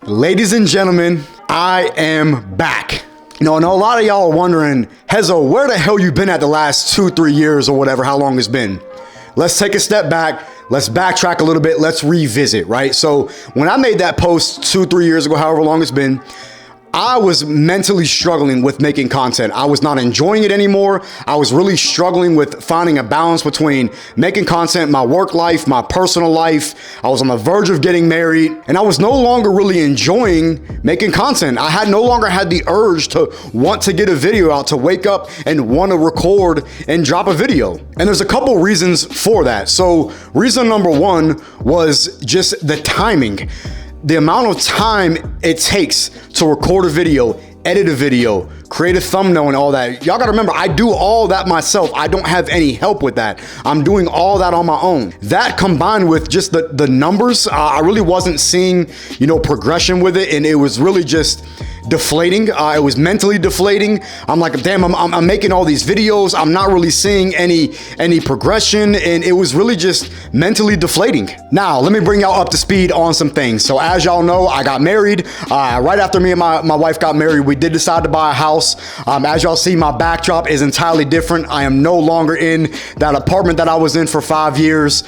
Ladies and gentlemen, I am back. You know, I know a lot of y'all are wondering, Hezo, where the hell you been at the last 2-3 years or whatever, how long it's been? Let's take a step back. Let's backtrack a little bit. Let's revisit, right? So when I made that post 2-3 years ago, however long it's been, I was mentally struggling with making content. I was not enjoying it anymore. I was really struggling with finding a balance between making content, my work life, my personal life. I was on the verge of getting married, and I was no longer really enjoying making content. I no longer had the urge to want to get a video out, to wake up and want to record and drop a video. And there's a couple reasons for that. So reason number one was just the timing. The amount of time it takes to record a video, edit a video, create a thumbnail and all that. Y'all gotta remember, I do all that myself. I don't have any help with that. I'm doing all that on my own. That combined with just the numbers, I really wasn't seeing, progression with it. And it was really just deflating. It was mentally deflating. I'm like, damn, I'm making all these videos. I'm not really seeing any progression. And it was really just mentally deflating. Now, let me bring y'all up to speed on some things. So as y'all know, I got married. Right after me and my wife got married, we did decide to buy a house. As y'all see, my backdrop is entirely different. I am no longer in that apartment that I was in for 5 years.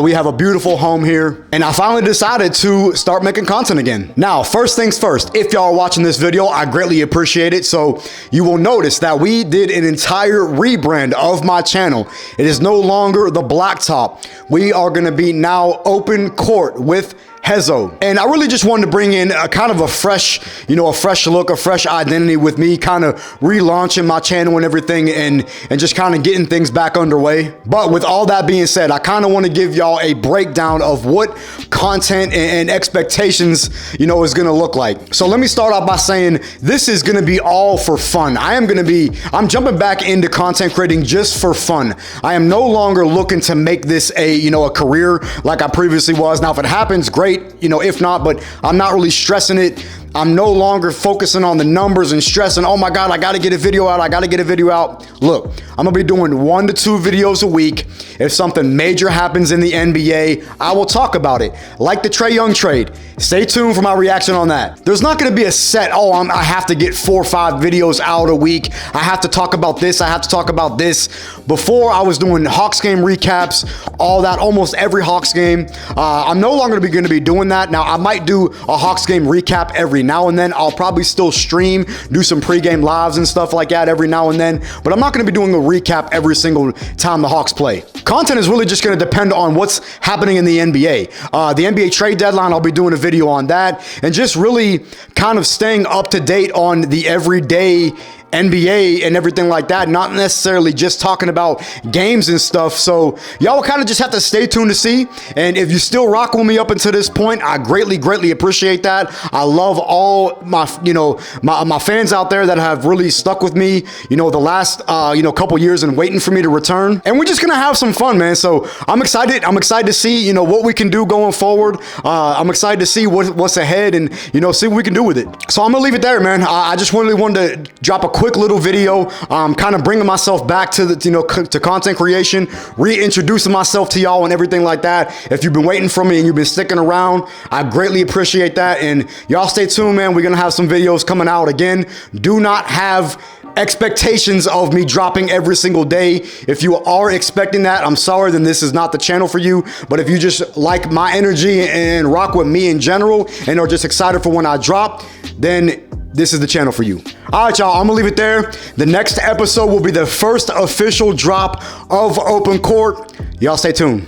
We have a beautiful home here. And I finally decided to start making content again. Now, first things first, if y'all are watching this video, I greatly appreciate it. So you will notice that we did an entire rebrand of my channel. It is no longer the blacktop. We are going to be now open court with Hezo. And I really just wanted to bring in a kind of a fresh look, a fresh identity with me kind of relaunching my channel and everything and just kind of getting things back underway. But with all that being said, I kind of want to give y'all a breakdown of what content and expectations, is going to look like. So let me start off by saying this is going to be all for fun. I'm jumping back into content creating just for fun. I am no longer looking to make this a career like I previously was. Now, if it happens, great. If not, but I'm not really stressing it. I'm no longer focusing on the numbers and stressing, oh my God, I got to get a video out. I got to get a video out. Look, I'm going to be doing 1 to 2 videos a week. If something major happens in the NBA, I will talk about it. Like the Trae Young trade. Stay tuned for my reaction on that. There's not going to be a set, I have to get 4 or 5 videos out a week. I have to talk about this. I have to talk about this. Before, I was doing Hawks game recaps, all that, almost every Hawks game. I'm no longer going to be doing that. Now, I might do a Hawks game recap every now and then. I'll probably still stream, do some pregame lives and stuff like that every now and then, but I'm not going to be doing a recap every single time the Hawks play. Content is really just going to depend on what's happening in the NBA. The NBA trade deadline, I'll be doing a video on that and just really kind of staying up to date on the everyday NBA and everything like that, not necessarily just talking about games and stuff. So y'all will kind of just have to stay tuned to see. And if you still rock with me up until this point, I greatly appreciate that. I love all my, my fans out there that have really stuck with me, the last, couple years and waiting for me to return. And we're just going to have some fun, man. So I'm excited. I'm excited to see, what we can do going forward. I'm excited to see what's ahead and, see what we can do with it. So I'm gonna leave it there, man. I just really wanted to drop a quick little video, kind of bringing myself back to the, to content creation, reintroducing myself to y'all and everything like that. If you've been waiting for me and you've been sticking around, I greatly appreciate that. And y'all stay tuned, man. We're going to have some videos coming out again. Do not have expectations of me dropping every single day. If you are expecting that, I'm sorry, then this is not the channel for you. But if you just like my energy and rock with me in general and are just excited for when I drop, then this is the channel for you. All right, y'all, I'm gonna leave it there. The next episode will be the first official drop of Open Court. Y'all stay tuned.